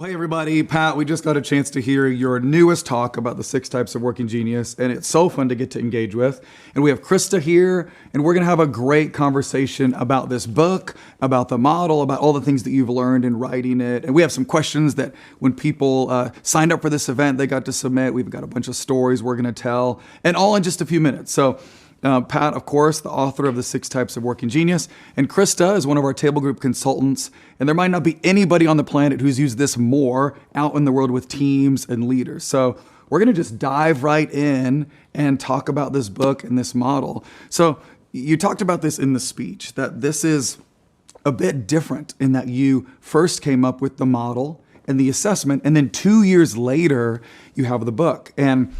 Hey everybody, Pat, we just got a chance to hear your newest talk about the 6 types of working genius, and it's so fun to get to engage with. And we have Krista here, and we're gonna have a great conversation about this book, about the model, about all the things that you've learned in writing it. And we have some questions that when people signed up for this event, they got to submit. We've got a bunch of stories we're gonna tell, and all in just a few minutes. So Pat, of course, the author of the 6 Types of Working Genius, and Krista is one of our table group consultants, and there might not be anybody on the planet who's used this more out in the world with teams and leaders. So we're gonna just dive right in and talk about this book and this model. So you talked about this in the speech, that this is a bit different in that you first came up with the model and the assessment, and then 2 years later, you have the book. And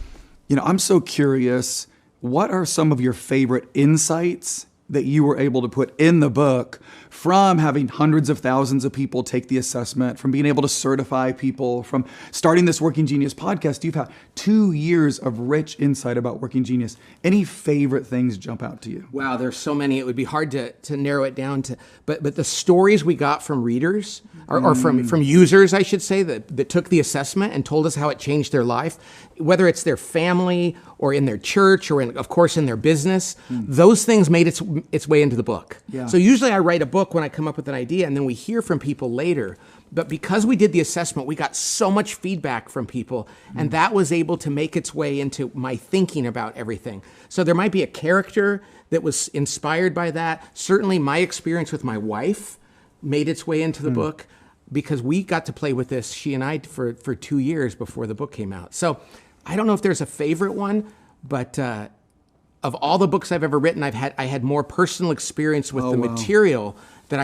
I'm so curious, what are some of your favorite insights that you were able to put in the book from having hundreds of thousands of people take the assessment, from being able to certify people, from starting this Working Genius podcast? You've had 2 years of rich insight about Working Genius. Any favorite things jump out to you? Wow, there's so many. It would be hard to narrow it down to, but the stories we got from readers, or from users, I should say, that took the assessment and told us how it changed their life, whether it's their family or in their church or of course in their business, those things made its way into the book. Yeah. So usually I write a book when I come up with an idea, and then we hear from people later. But because we did the assessment, we got so much feedback from people, and that was able to make its way into my thinking about everything. So there might be a character that was inspired by that. Certainly my experience with my wife made its way into the book, because we got to play with this, she and I, for 2 years before the book came out. So I don't know if there's a favorite one, but of all the books I've ever written, I had more personal experience with material that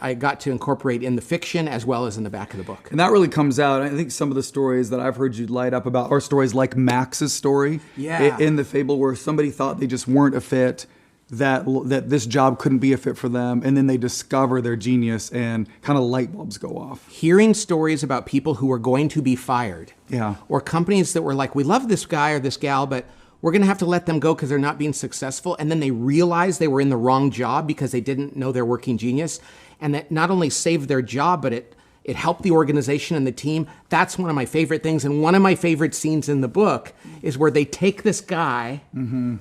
I got to incorporate in the fiction as well as in the back of the book. And that really comes out. I think some of the stories that I've heard you light up about are stories like Max's story in the Fable, where somebody thought they just weren't a fit, that this job couldn't be a fit for them, and then they discover their genius and kind of light bulbs go off. Hearing stories about people who were going to be fired, or companies that were like, we love this guy or this gal, but we're going to have to let them go because they're not being successful, and then they realized they were in the wrong job because they didn't know their working genius, and that not only saved their job, but it helped the organization and the team. That's one of my favorite things. And one of my favorite scenes in the book is where they take this guy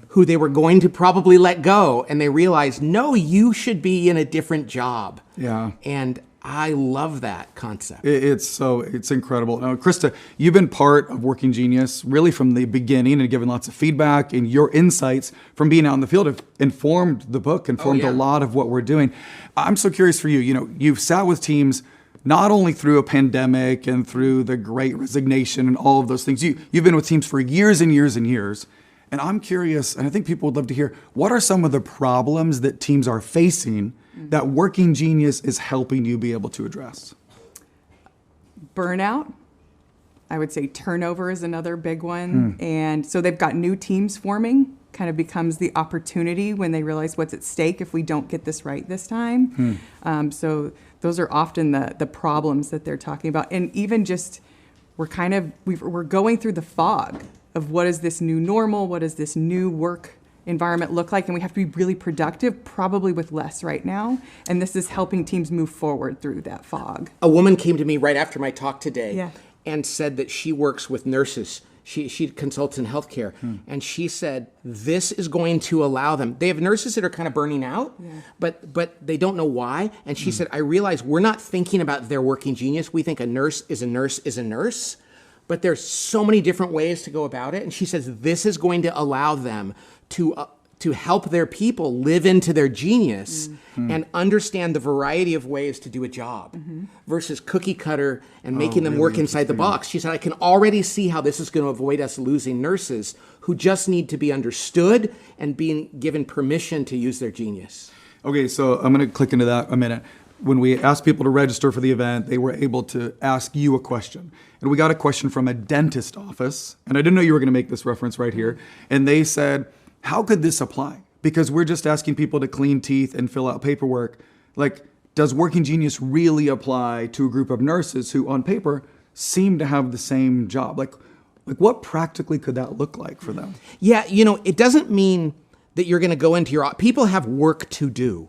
who they were going to probably let go, and they realize, no, you should be in a different job. Yeah. And I love that concept. It's incredible. Now, Krista, you've been part of Working Genius really from the beginning and given lots of feedback, and your insights from being out in the field have informed the book, informed a lot of what we're doing. I'm so curious for you. You've sat with teams not only through a pandemic and through the Great Resignation and all of those things. You've been with teams for years and years and years. And I'm curious, and I think people would love to hear, what are some of the problems that teams are facing that Working Genius is helping you be able to address? Burnout. I would say turnover is another big one. And so they've got new teams forming, kind of becomes the opportunity when they realize what's at stake if we don't get this right this time. So those are often the problems that they're talking about. And even just, we're going through the fog of what is this new normal, what does this new work environment look like, and we have to be really productive, probably with less right now. And this is helping teams move forward through that fog. A woman came to me right after my talk today and said that she works with nurses. She consults in healthcare, and she said this is going to allow them. They have nurses that are kind of burning out, but they don't know why. And she said, I realize we're not thinking about their working genius. We think a nurse is a nurse is a nurse, but there's so many different ways to go about it. And she says this is going to allow them to help their people live into their genius and understand the variety of ways to do a job versus cookie cutter and making them work inside the box. She said, I can already see how this is going to avoid us losing nurses who just need to be understood and being given permission to use their genius. Okay, so I'm going to click into that a minute. When we asked people to register for the event, they were able to ask you a question. And we got a question from a dentist office, and I didn't know you were going to make this reference right here. And they said, how could this apply? Because we're just asking people to clean teeth and fill out paperwork. Like, does Working Genius really apply to a group of nurses who, on paper, seem to have the same job? Like what practically could that look like for them? Yeah, it doesn't mean that you're going to go into your, people have work to do.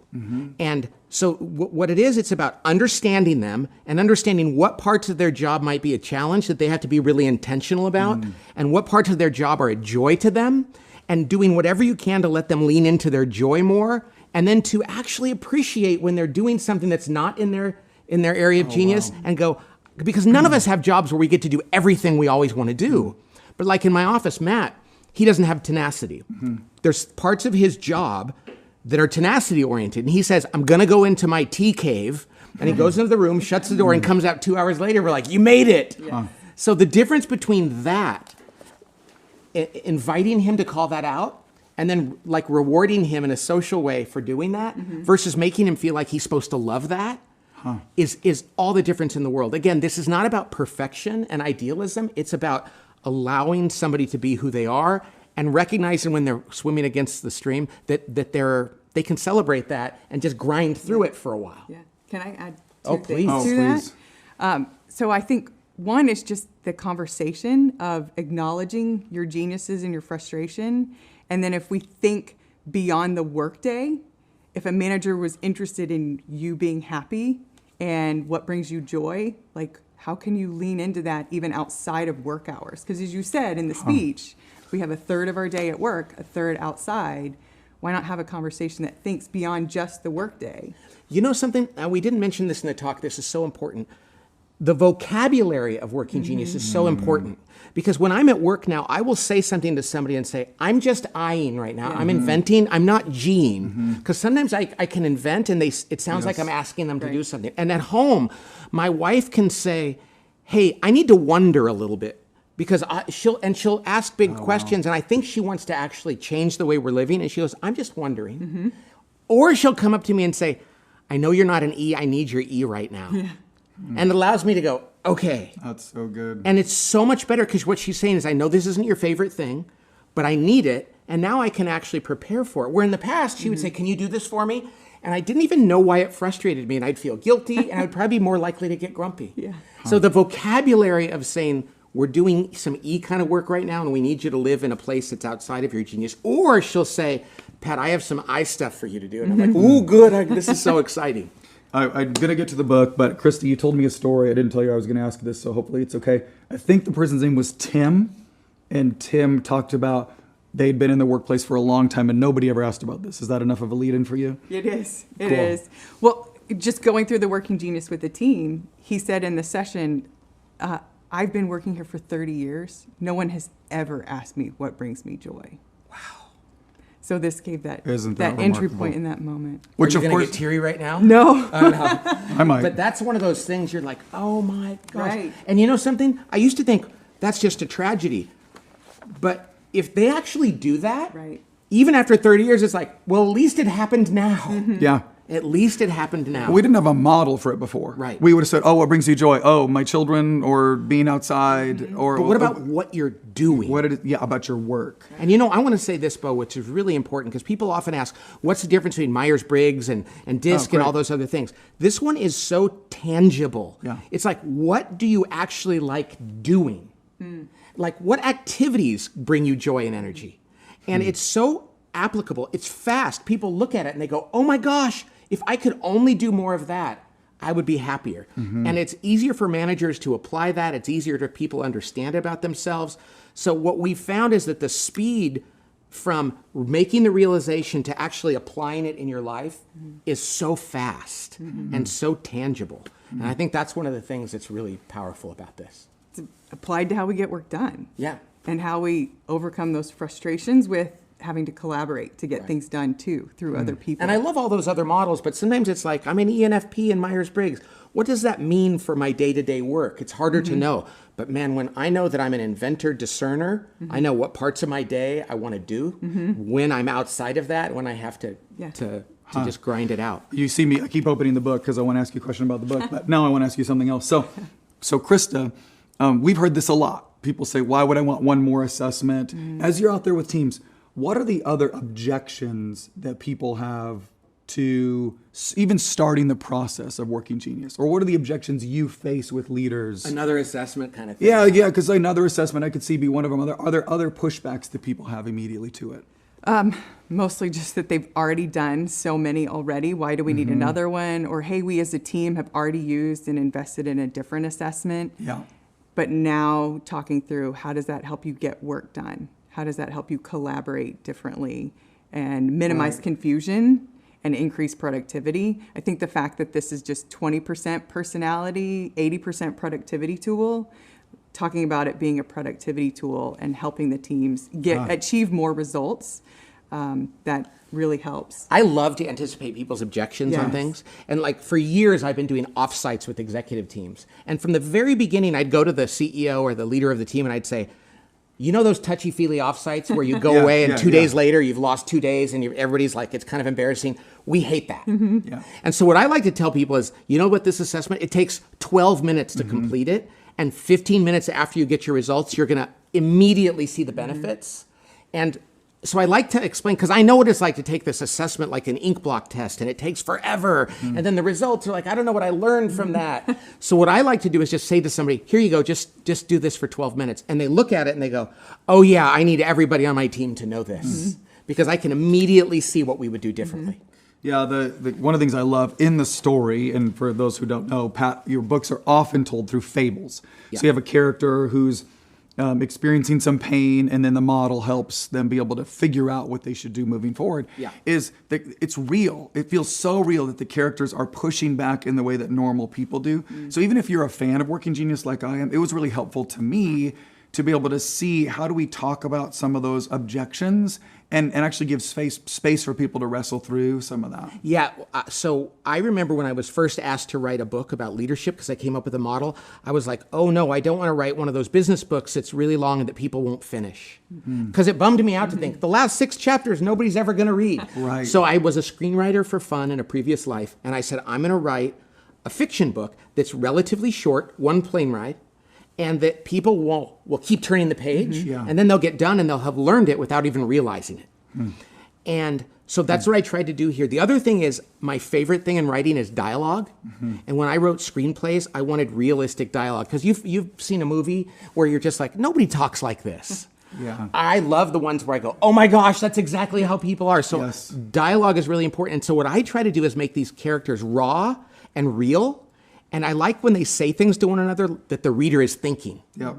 And so what it is, it's about understanding them and understanding what parts of their job might be a challenge that they have to be really intentional about, and what parts of their job are a joy to them, and doing whatever you can to let them lean into their joy more, and then to actually appreciate when they're doing something that's not in their area of genius, and go, because none of us have jobs where we get to do everything we always want to do. But like in my office, Matt, he doesn't have tenacity. There's parts of his job that are tenacity oriented. And he says, I'm going to go into my tea cave. And he goes into the room, shuts the door, and comes out 2 hours later. We're like, you made it. Yeah. So the difference between that, inviting him to call that out, and then like rewarding him in a social way for doing that, versus making him feel like he's supposed to love that, is all the difference in the world. Again, this is not about perfection and idealism. It's about allowing somebody to be who they are, and recognizing when they're swimming against the stream that they can celebrate that and just grind through it for a while. Yeah. Can I add please. to that? So I think one is just the conversation of acknowledging your geniuses and your frustration. And then if we think beyond the workday, if a manager was interested in you being happy and what brings you joy, like how can you lean into that even outside of work hours? Because as you said in the speech, we have a third of our day at work, a third outside. Why not have a conversation that thinks beyond just the workday? You know something? We didn't mention this in the talk. This is so important. The vocabulary of working genius is so important, because when I'm at work now, I will say something to somebody and say, I'm just eyeing right now. I'm inventing. I'm not Gene. Because sometimes I can invent and it sounds like I'm asking them to do something. And at home, my wife can say, hey, I need to wonder a little bit. Because she'll ask big questions, and I think she wants to actually change the way we're living. And she goes, I'm just wondering. Or she'll come up to me and say, I know you're not an E. I need your E right now. And it allows me to go, okay. That's so good. And it's so much better, because what she's saying is, I know this isn't your favorite thing, but I need it. And now I can actually prepare for it. Where in the past, she would say, can you do this for me? And I didn't even know why it frustrated me. And I'd feel guilty, and I'd probably be more likely to get grumpy. So the vocabulary of saying, we're doing some E kind of work right now, and we need you to live in a place that's outside of your genius. Or she'll say, Pat, I have some I stuff for you to do. And I'm like, ooh, good. This is so exciting. I'm going to get to the book, but Krista, you told me a story. I didn't tell you I was going to ask this, so hopefully it's okay. I think the person's name was Tim, and Tim talked about they'd been in the workplace for a long time, and nobody ever asked about this. Is that enough of a lead-in for you? It is. It is. Well, just going through the Working Genius with the team, he said in the session, I've been working here for 30 years. No one has ever asked me what brings me joy. Wow. So this gave that entry point in that moment. Which, of course, get teary right now? No. No. I might. But that's one of those things you're like, oh my gosh. Right. And you know something? I used to think that's just a tragedy. But if they actually do that, even after 30 years, it's like, well, at least it happened now. Yeah. At least it happened now. We didn't have a model for it before. Right. We would have said, oh, what brings you joy? Oh, my children, or being outside, or... But what about what you're doing? About your work. And you know, I want to say this, Bo, which is really important, because people often ask, what's the difference between Myers-Briggs and DISC and all those other things? This one is so tangible. Yeah. It's like, what do you actually like doing? Like, what activities bring you joy and energy? And it's so applicable. It's fast. People look at it and they go, oh my gosh, if I could only do more of that, I would be happier. And it's easier for managers to apply that. It's easier to people understand about themselves. So what we found is that the speed from making the realization to actually applying it in your life is so fast and so tangible. And I think that's one of the things that's really powerful about this. It's applied to how we get work done. Yeah. And how we overcome those frustrations with having to collaborate to get things done too through other people. And I love all those other models, but sometimes it's like, I'm an ENFP in Myers-Briggs. What does that mean for my day-to-day work? It's harder to know. But man, when I know that I'm an inventor, discerner, I know what parts of my day I want to do, when I'm outside of that, when I have to just grind it out. You see me, I keep opening the book because I want to ask you a question about the book, but now I want to ask you something else. So Krista, we've heard this a lot. People say, why would I want one more assessment? As you're out there with teams, what are the other objections that people have to even starting the process of Working Genius? Or what are the objections you face with leaders? Another assessment kind of thing. Yeah, because another assessment I could see be one of them. Are there other pushbacks that people have immediately to it? Mostly just that they've already done so many already. Why do we need another one? Or, hey, we as a team have already used and invested in a different assessment. Yeah. But now talking through, how does that help you get work done? How does that help you collaborate differently and minimize confusion and increase productivity? I think the fact that this is just 20% personality, 80% productivity tool, talking about it being a productivity tool and helping the teams achieve more results, that really helps. I love to anticipate people's objections on things. And like for years, I've been doing offsites with executive teams. And from the very beginning, I'd go to the CEO or the leader of the team and I'd say, you know those touchy-feely offsites where you go away and 2 days later you've lost 2 days and everybody's like, it's kind of embarrassing. We hate that. Yeah. And so what I like to tell people is, you know what, this assessment, it takes 12 minutes to complete it. And 15 minutes after you get your results, you're going to immediately see the benefits. And so I like to explain, because I know what it's like to take this assessment like an ink block test, and it takes forever. And then the results are like, I don't know what I learned from that. So what I like to do is just say to somebody, here you go, just do this for 12 minutes. And they look at it and they go, oh yeah, I need everybody on my team to know this. Because I can immediately see what we would do differently. Yeah, the one of the things I love in the story, and for those who don't know, Pat, your books are often told through fables. Yeah. So you have a character who's experiencing some pain, and then the model helps them be able to figure out what they should do moving forward. Yeah. Is that it's real. It feels so real that the characters are pushing back in the way that normal people do. So even if you're a fan of Working Genius like I am, it was really helpful to me to be able to see how do we talk about some of those objections and actually give space for people to wrestle through some of that. Yeah, so I remember when I was first asked to write a book about leadership, because I came up with a model, I was like, oh no, I don't want to write one of those business books that's really long and that people won't finish. Because it bummed me out to think, the last 6 chapters nobody's ever going to read. Right. So I was a screenwriter for fun in a previous life, and I said, I'm going to write a fiction book that's relatively short, 1 plane ride, and that people will keep turning the page, and then they'll get done and they'll have learned it without even realizing it. And so that's what I tried to do here. The other thing is, my favorite thing in writing is dialogue. And when I wrote screenplays, I wanted realistic dialogue. Because you've seen a movie where you're just like, nobody talks like this. Yeah. I love the ones where I go, oh my gosh, that's exactly how people are. So dialogue is really important. And so what I try to do is make these characters raw and real. And I like when they say things to one another that the reader is thinking. Yep.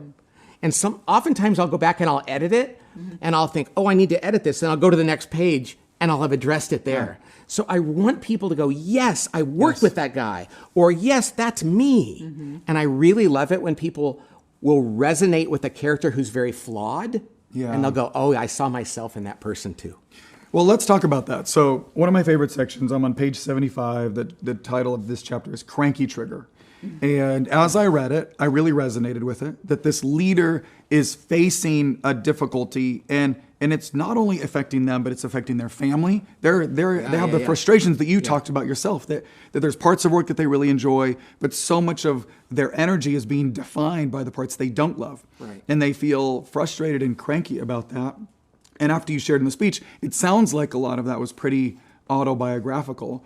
And oftentimes I'll go back and I'll edit it, and I'll think, oh, I need to edit this. And I'll go to the next page and I'll have addressed it there. Yeah. So I want people to go, yes, I worked with that guy, or yes, that's me. And I really love it when people will resonate with a character who's very flawed, and they'll go, oh, I saw myself in that person too. Well, let's talk about that. So one of my favorite sections, I'm on page 75, the title of this chapter is Cranky Trigger. And as I read it, I really resonated with it, that this leader is facing a difficulty, and it's not only affecting them, but it's affecting their family. They have the frustrations that you talked about yourself, that there's parts of work that they really enjoy, but so much of their energy is being defined by the parts they don't love. Right. And they feel frustrated and cranky about that. And after you shared in the speech, it sounds like a lot of that was pretty autobiographical.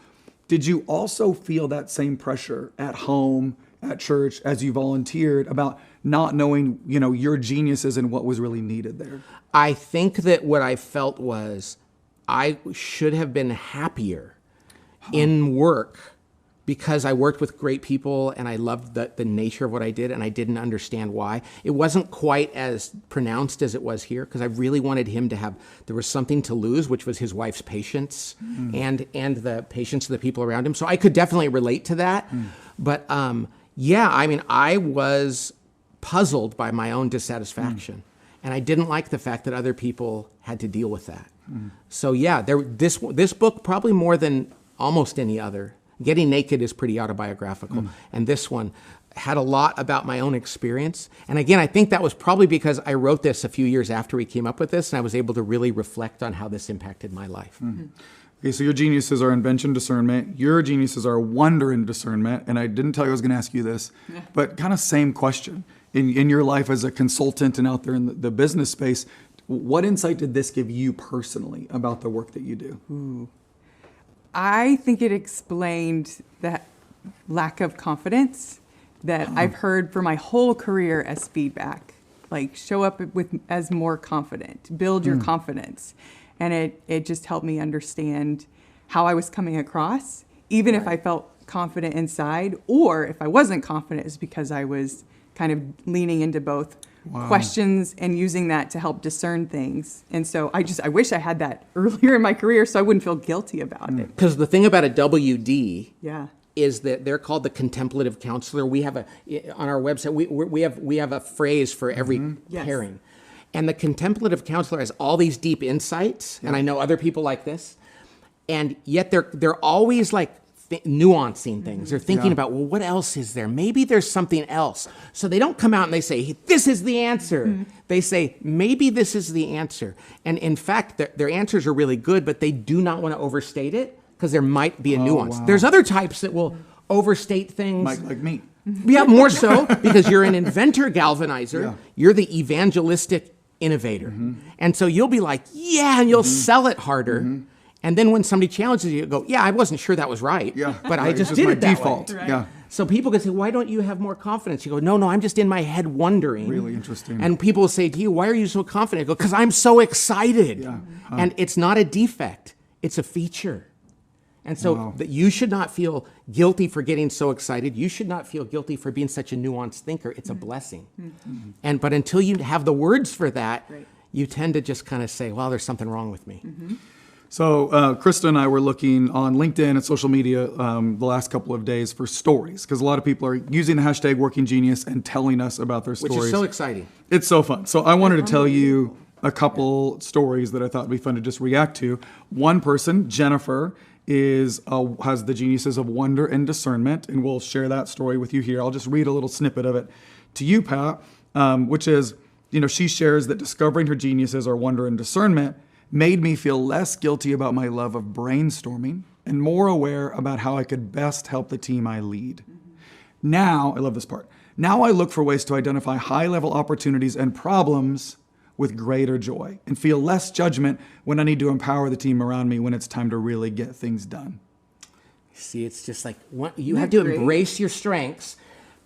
Did you also feel that same pressure at home, at church, as you volunteered, about not knowing, your geniuses and what was really needed there? I think that what I felt was I should have been happier in work, because I worked with great people and I loved the nature of what I did, and I didn't understand why. It wasn't quite as pronounced as it was here, because I really wanted him to have, there was something to lose, which was his wife's patience and the patience of the people around him. So I could definitely relate to that. But I was puzzled by my own dissatisfaction. And I didn't like the fact that other people had to deal with that. So this book, probably more than almost any other, Getting Naked is pretty autobiographical. And this one had a lot about my own experience. And again, I think that was probably because I wrote this a few years after we came up with this, and I was able to really reflect on how this impacted my life. Okay, so your geniuses are invention, discernment. Your geniuses are wonder and discernment. And I didn't tell you I was going to ask you this, but kind of same question. In your life as a consultant and out there in the business space, what insight did this give you personally about the work that you do? I think it explained that lack of confidence that I've heard for my whole career as feedback. Like, show up as more confident, build your confidence. And it just helped me understand how I was coming across, even if I felt confident inside, or if I wasn't confident, is because I was kind of leaning into both questions and using that to help discern things. And so I wish I had that earlier in my career so I wouldn't feel guilty about it. Because the thing about a WD is that they're called the contemplative counselor. We have on our website, we have a phrase for every pairing. And the contemplative counselor has all these deep insights, and I know other people like this, and yet they're always like nuancing things. They're thinking about, well, what else is there? Maybe there's something else. So they don't come out and they say, this is the answer. They say, maybe this is the answer. And in fact, their answers are really good, but they do not want to overstate it because there might be a nuance. There's other types that will overstate things. Like me. Yeah, more so, because you're an inventor galvanizer. You're the evangelistic innovator. And so you'll be like, and you'll sell it harder. And then when somebody challenges you, you go, I wasn't sure that was right, but I just did it that default. way. Yeah. So people can say, why don't you have more confidence? You go, no, I'm just in my head wondering. Really interesting. And people will say to you, why are you so confident? I go, because I'm so excited. Yeah. And it's not a defect, it's a feature. And so that you should not feel guilty for getting so excited. You should not feel guilty for being such a nuanced thinker. It's a blessing. But until you have the words for that, you tend to just kind of say, well, there's something wrong with me. So Krista and I were looking on LinkedIn and social media the last couple of days for stories, because a lot of people are using the hashtag Working Genius and telling us about their stories. Which is so exciting. It's so fun. So I wanted to tell you a couple stories that I thought would be fun to just react to. One person, Jennifer, has the geniuses of wonder and discernment, and we'll share that story with you here. I'll just read a little snippet of it to you, Pat, which is, she shares that discovering her geniuses or wonder and discernment made me feel less guilty about my love of brainstorming and more aware about how I could best help the team I lead. Now, I love this part, now I look for ways to identify high-level opportunities and problems with greater joy and feel less judgment when I need to empower the team around me when it's time to really get things done. See, it's just like you have to embrace your strengths,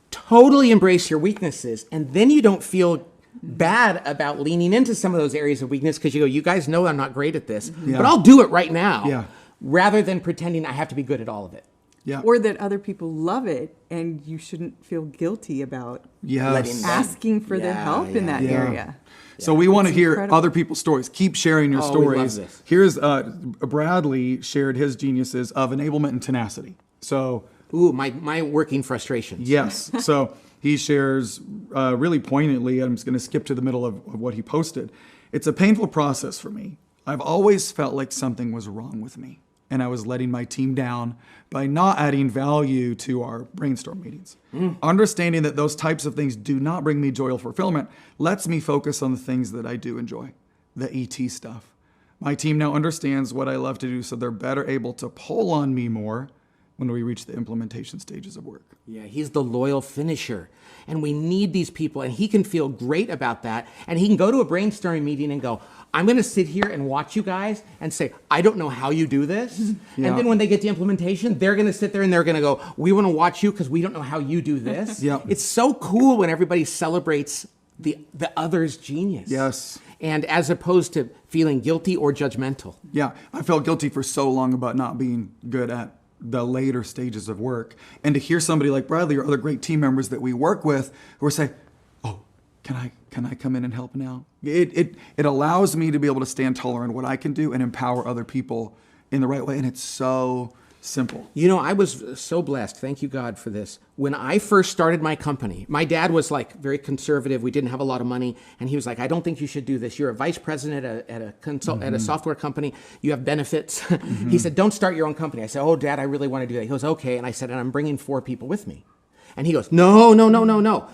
totally embrace your weaknesses, and then you don't feel bad about leaning into some of those areas of weakness because you go, you guys know I'm not great at this, but I'll do it right now, rather than pretending I have to be good at all of it. Yeah. Or that other people love it and you shouldn't feel guilty about asking for their help in that area. So we want to hear other people's stories. Keep sharing your stories. We love this. Here's Bradley shared his geniuses of enablement and tenacity. So, my working frustrations. Yes. So he shares really poignantly. I'm just going to skip to the middle of what he posted. It's a painful process for me. I've always felt like something was wrong with me, and I was letting my team down by not adding value to our brainstorm meetings. Understanding that those types of things do not bring me joy or fulfillment lets me focus on the things that I do enjoy, the ET stuff. My team now understands what I love to do, so they're better able to pull on me more when we reach the implementation stages of work. Yeah, he's the loyal finisher. And we need these people, and he can feel great about that. And he can go to a brainstorming meeting and go, I'm going to sit here and watch you guys and say, I don't know how you do this. And then when they get to implementation, they're going to sit there and they're going to go, we want to watch you because we don't know how you do this. It's so cool when everybody celebrates the other's genius. Yes. And as opposed to feeling guilty or judgmental. Yeah, I felt guilty for so long about not being good at the later stages of work. And to hear somebody like Bradley or other great team members that we work with who are saying, oh, can I come in and help now? It allows me to be able to stand taller in what I can do and empower other people in the right way. And it's so simple. I was so blessed. Thank you, God, for this. When I first started my company, my dad was like very conservative. We didn't have a lot of money. And he was like, I don't think you should do this. You're a vice president at a software company. You have benefits. He said, don't start your own company. I said, oh, Dad, I really want to do that. He goes, okay. And I said, and I'm bringing 4 people with me. And he goes, no.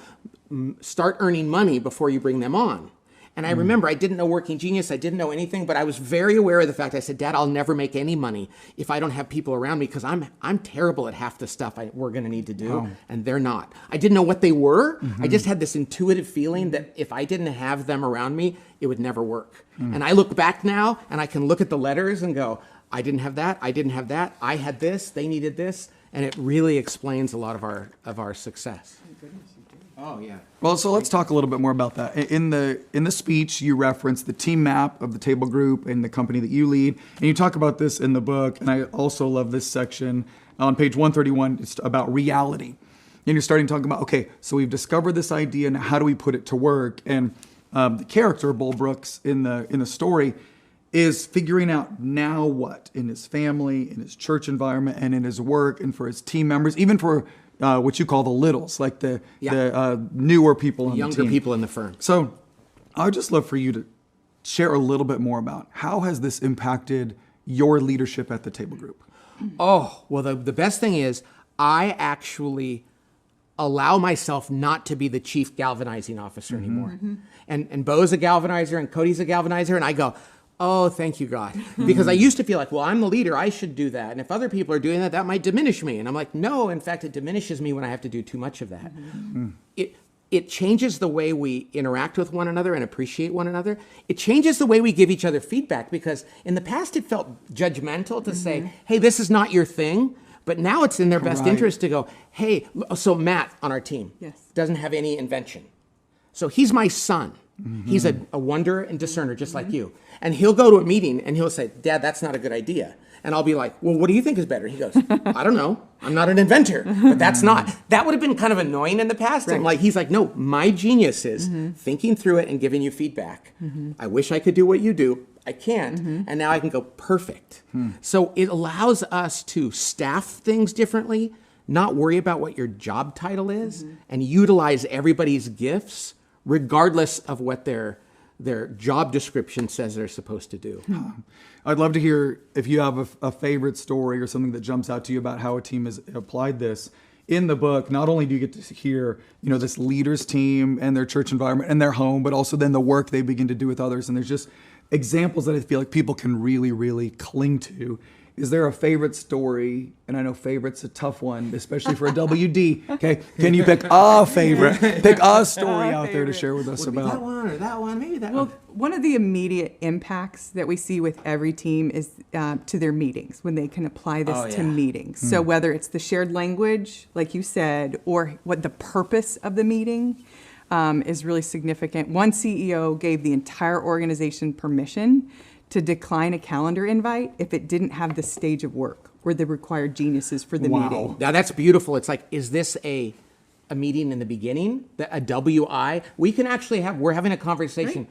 Start earning money before you bring them on. And I remember I didn't know Working Genius. I didn't know anything, but I was very aware of the fact. I said, Dad, I'll never make any money if I don't have people around me because I'm terrible at half the stuff we're going to need to do, and they're not. I didn't know what they were. I just had this intuitive feeling that if I didn't have them around me, it would never work. And I look back now, and I can look at the letters and go, I didn't have that. I didn't have that. I had this. They needed this. And it really explains a lot of our success. Oh, yeah. Well, so let's talk a little bit more about that. In the speech, you reference the team map of the table group and the company that you lead, and you talk about this in the book. And I also love this section on page 131. It's about reality, and you're starting to talk about, okay, so we've discovered this idea, and how do we put it to work? And the character Bull Brooks in the story is figuring out now what in his family, in his church environment, and in his work, and for his team members, even for what you call the littles, like the newer people on the younger team. people in the firm. So I would just love for you to share a little bit more about how has this impacted your leadership at the table group? Oh, well, the best thing is I actually allow myself not to be the chief galvanizing officer anymore. Mm-hmm. And Bo's a galvanizer and Cody's a galvanizer, and I go, oh, thank you, God. Because I used to feel like, well, I'm the leader, I should do that. And if other people are doing that, that might diminish me. And I'm like, no, in fact, it diminishes me when I have to do too much of that. Mm-hmm. It changes the way we interact with one another and appreciate one another. It changes the way we give each other feedback, because in the past it felt judgmental to say, hey, this is not your thing. But now it's in their best interest to go, hey, so Matt on our team doesn't have any invention. So he's my son. Mm-hmm. He's a wonder and discerner, just like you. And he'll go to a meeting and he'll say, Dad, that's not a good idea. And I'll be like, well, what do you think is better? He goes, I don't know. I'm not an inventor, but that's not. That would have been kind of annoying in the past. Right. And like, he's like, no, my genius is thinking through it and giving you feedback. I wish I could do what you do. I can't. And now I can go perfect. So it allows us to staff things differently, not worry about what your job title is, and utilize everybody's gifts regardless of what their job description says they're supposed to do. I'd love to hear if you have a favorite story or something that jumps out to you about how a team has applied this. In the book, not only do you get to hear, this leaders team and their church environment and their home, but also then the work they begin to do with others. And there's just examples that I feel like people can really, really cling to. Is there a favorite story? And I know favorite's a tough one, especially for a WD. Okay, can you pick a favorite? Pick a story out there to share with us about. That one or that one, maybe that one. Well, one of the immediate impacts that we see with every team is to their meetings, when they can apply this to meetings. So whether it's the shared language, like you said, or what the purpose of the meeting is really significant. One CEO gave the entire organization permission to decline a calendar invite if it didn't have the stage of work or the required geniuses for the meeting. Now that's beautiful. It's like, is this a meeting in the beginning? A WI? We can actually we're having a conversation,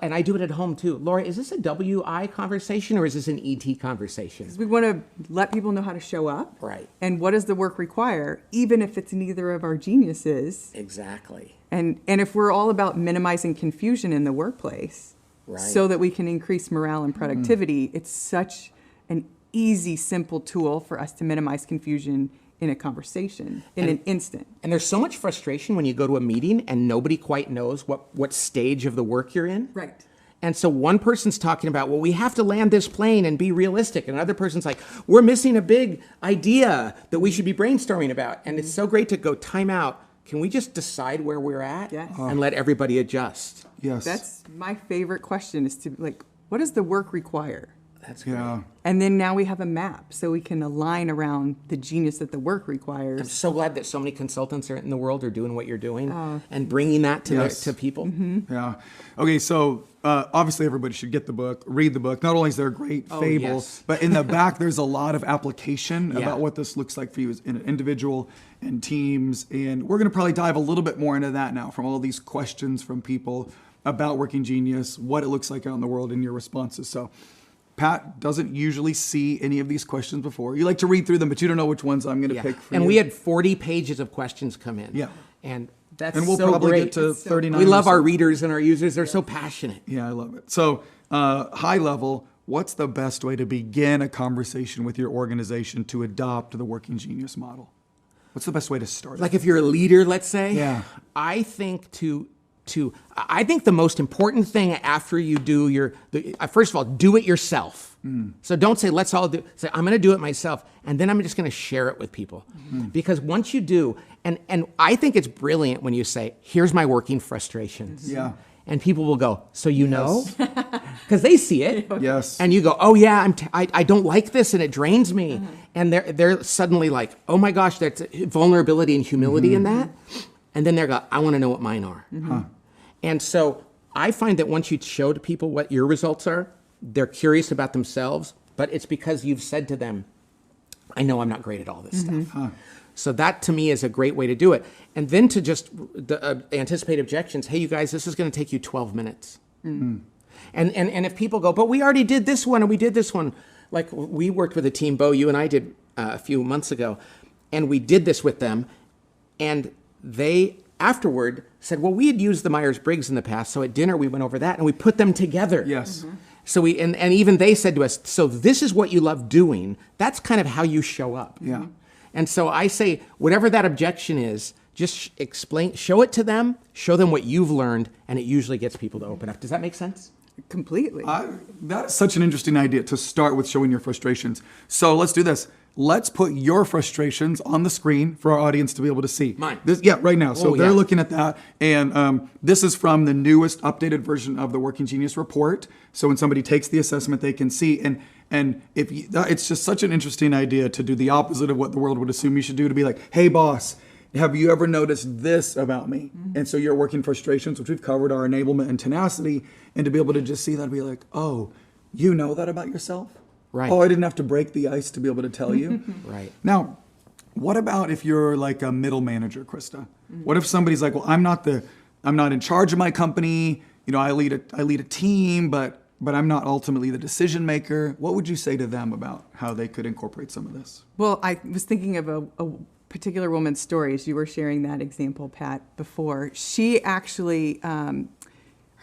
and I do it at home too. Laura, is this a WI conversation or is this an ET conversation? Because we want to let people know how to show up. Right. And what does the work require, even if it's neither of our geniuses. Exactly. And if we're all about minimizing confusion in the workplace, so that we can increase morale and productivity, it's such an easy, simple tool for us to minimize confusion in a conversation in an instant. And there's so much frustration when you go to a meeting and nobody quite knows what stage of the work you're in. Right. And so one person's talking about, well, we have to land this plane and be realistic. And another person's like, we're missing a big idea that we should be brainstorming about. And it's so great to go, time out. Can we just decide where we're at and let everybody adjust? Yes. That's my favorite question, is to what does the work require? That's great. And then now we have a map so we can align around the genius that the work requires. I'm so glad that so many consultants in the world are doing what you're doing and bringing that to people. Yeah. Okay, so obviously everybody should get the book, read the book. Not only is there a great fable, but in the back there's a lot of application about what this looks like for you as an individual and teams. And we're going to probably dive a little bit more into that now from all these questions from people about Working Genius, what it looks like out in the world, and your responses. So Pat doesn't usually see any of these questions before. You like to read through them, but you don't know which ones I'm going to pick for you. And we had 40 pages of questions come in. Yeah. And that's and we'll so probably great. get to 39. We love our readers and our users. They're so passionate. Yeah, I love it. So high level, what's the best way to begin a conversation with your organization to adopt the Working Genius model? What's the best way to start? Like if you're a leader, let's say, I think I think the most important thing after you do first of all, do it yourself. So don't say, let's all do, say, I'm going to do it myself. And then I'm just going to share it with people. Because once you do, and I think it's brilliant when you say, here's my working frustrations. Yeah. And people will go, so you know? Because they see it. Yes. And you go, oh yeah, I don't like this and it drains me. And they're suddenly like, oh my gosh, there's vulnerability and humility in that. and then they go, I want to know what mine are. And so I find that once you show to people what your results are, they're curious about themselves, but it's because you've said to them, I know I'm not great at all this stuff. So that to me is a great way to do it. And then to just anticipate objections. Hey, you guys, this is going to take you 12 minutes. And if people go, but we already did this one and we did this one. Like we worked with a team, Bo, you and I did a few months ago, and we did this with them. And they afterward said, well, we had used the Myers-Briggs in the past. So at dinner, we went over that and we put them together. Yes. So we, and even they said to us, so this is what you love doing. That's kind of how you show up. Yeah. And so I say, whatever that objection is, just explain, show it to them, show them what you've learned, and it usually gets people to open up. Does that make sense? Completely. That's such an interesting idea to start with showing your frustrations. So let's do this. Let's put your frustrations on the screen for our audience to be able to see. Mine. Right now. So they're looking at that. And this is from the newest updated version of the Working Genius report. So when somebody takes the assessment, they can see. And if you, it's just such an interesting idea to do the opposite of what the world would assume you should do, to be like, hey, boss, have you ever noticed this about me? And so your working frustrations, which we've covered, are enablement and tenacity. And to be able to just see that, be like, oh, you know that about yourself? Right. Oh, I didn't have to break the ice to be able to tell you. Right. Now, what about if you're like a middle manager, Krista? What if somebody's like, well, I'm not in charge of my company. You know, I lead a team, but I'm not ultimately the decision maker. What would you say to them about how they could incorporate some of this? Well, I was thinking of a particular woman's story as you were sharing that example, Pat, before. She actually,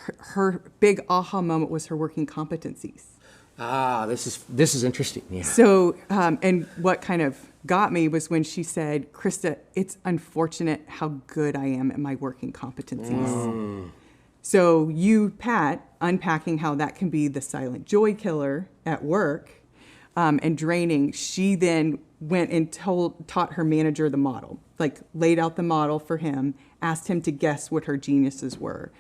her big aha moment was her working competencies. Ah, this is interesting. Yeah. So, and what kind of got me was when she said, Krista, it's unfortunate how good I am at my working competencies. So you, Pat, unpacking how that can be the silent joy killer at work and draining, she then went and taught her manager the model, like laid out the model for him, asked him to guess what her geniuses were,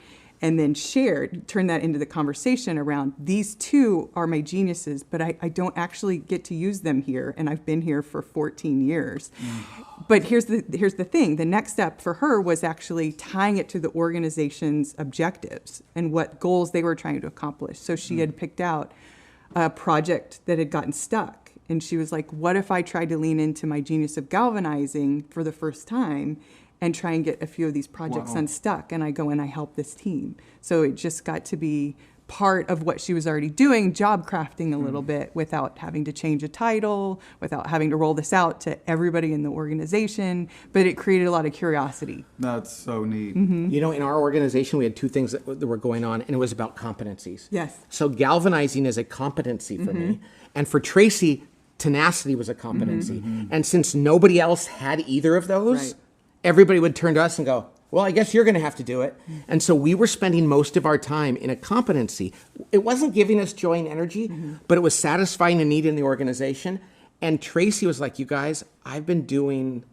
and then turned that into the conversation around, these two are my geniuses, but I don't actually get to use them here, and I've been here for 14 years. But here's the thing. The next step for her was actually tying it to the organization's objectives and what goals they were trying to accomplish. So she had picked out a project that had gotten stuck, and she was like, what if I tried to lean into my genius of galvanizing for the first time and try and get a few of these projects unstuck, and I go and I help this team. So it just got to be part of what she was already doing, job crafting a little bit without having to change a title, without having to roll this out to everybody in the organization, but it created a lot of curiosity. That's so neat. You know, in our organization, we had two things that were going on, and it was about competencies. Yes. So galvanizing is a competency for me, and for Tracy, tenacity was a competency. And since nobody else had either of those, everybody would turn to us and go, well, I guess you're going to have to do it. And so we were spending most of our time in a competency. It wasn't giving us joy and energy, but it was satisfying a need in the organization. And Tracy was like, you guys, I've been doing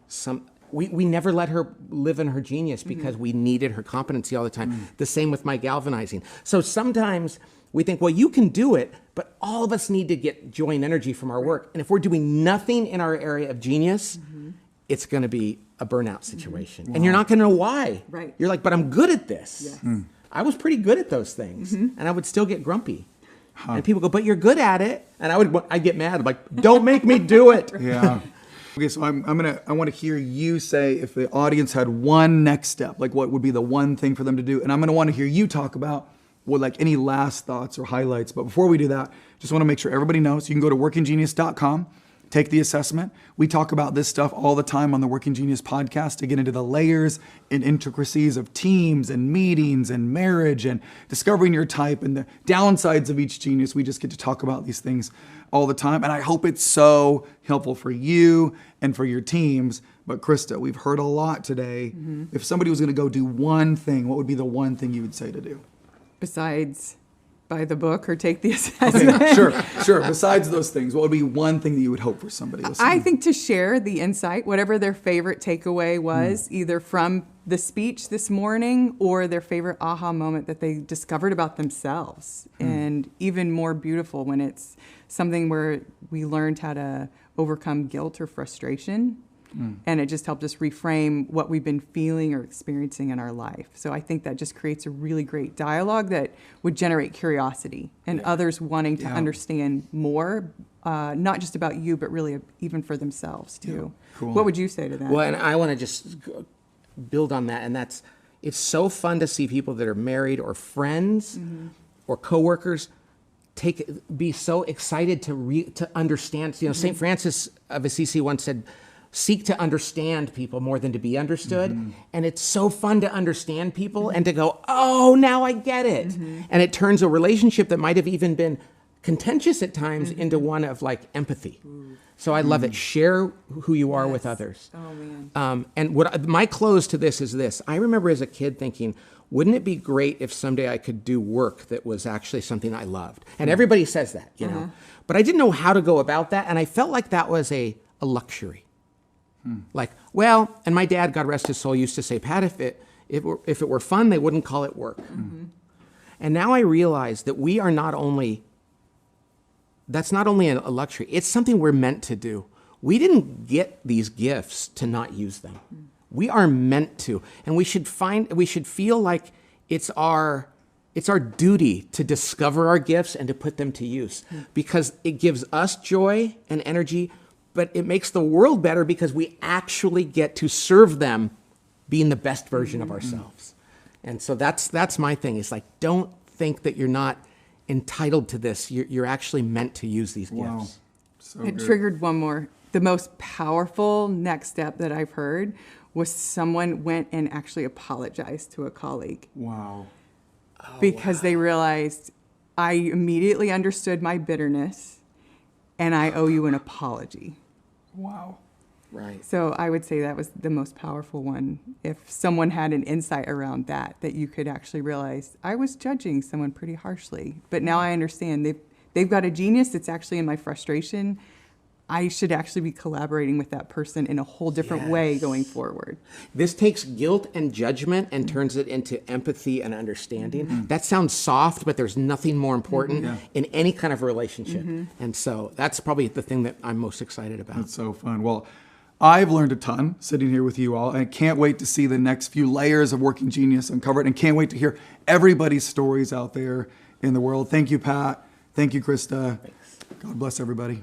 we never let her live in her genius because we needed her competency all the time. The same with my galvanizing. So sometimes we think, well, you can do it, but all of us need to get joy and energy from our work. And if we're doing nothing in our area of genius, it's going to be a burnout situation. And you're not going to know why. Right. You're like, but I'm good at this. Yes. I was pretty good at those things. And I would still get grumpy. And people go, but you're good at it. And I'd get mad. I'm like, don't make me do it. Yeah. Okay, so I want to hear you say, if the audience had one next step, like what would be the one thing for them to do? And I'm going to want to hear you talk about like any last thoughts or highlights. But before we do that, just want to make sure everybody knows you can go to workinggenius.com. Take the assessment. We talk about this stuff all the time on the Working Genius podcast to get into the layers and intricacies of teams and meetings and marriage and discovering your type and the downsides of each genius. We just get to talk about these things all the time. And I hope it's so helpful for you and for your teams. But Krista, we've heard a lot today. If somebody was going to go do one thing, what would be the one thing you would say to do? Besides buy the book or take the assessment. Okay, sure. Besides those things, what would be one thing that you would hope for somebody listening? I think to share the insight, whatever their favorite takeaway was, either from the speech this morning or their favorite aha moment that they discovered about themselves. And even more beautiful when it's something where we learned how to overcome guilt or frustration. And it just helped us reframe what we've been feeling or experiencing in our life. So I think that just creates a really great dialogue that would generate curiosity and others wanting to understand more, not just about you, but really even for themselves too. Cool. What would you say to that? Well, and I want to just build on that, and it's so fun to see people that are married or friends or coworkers be so excited to understand. St. Francis of Assisi once said, "Seek to understand people more than to be understood." And it's so fun to understand people and to go, "Oh, now I get it." And it turns a relationship that might have even been contentious at times into one of like empathy. So I love it. Share who you are with others. Oh, man. And my close to this is this. I remember as a kid thinking, wouldn't it be great if someday I could do work that was actually something I loved? And everybody says that, you know. But I didn't know how to go about that. And I felt like that was a luxury. Like, well, and my dad, God rest his soul, used to say, Pat, if it were fun, they wouldn't call it work. And now I realize that that's not only a luxury, it's something we're meant to do. We didn't get these gifts to not use them. We are meant to, and we should feel like it's our duty to discover our gifts and to put them to use, because it gives us joy and energy, but it makes the world better because we actually get to serve them being the best version of ourselves. And so that's my thing. It's like, don't think that you're not entitled to this. You're actually meant to use these gifts. So It good. triggered one more. The most powerful next step that I've heard was someone went and actually apologized to a colleague. Wow. Because they realized, I immediately understood my bitterness and I owe you an apology. Wow. Right. So I would say that was the most powerful one. If someone had an insight around that you could actually realize, I was judging someone pretty harshly, but now I understand they've got a genius that's actually in my frustration. I should actually be collaborating with that person in a whole different way going forward. This takes guilt and judgment and turns it into empathy and understanding. That sounds soft, but there's nothing more important in any kind of relationship. And so that's probably the thing that I'm most excited about. That's so fun. Well, I've learned a ton sitting here with you all, and I can't wait to see the next few layers of Working Genius uncovered, and can't wait to hear everybody's stories out there in the world. Thank you, Pat. Thank you, Krista. Thanks. God bless everybody.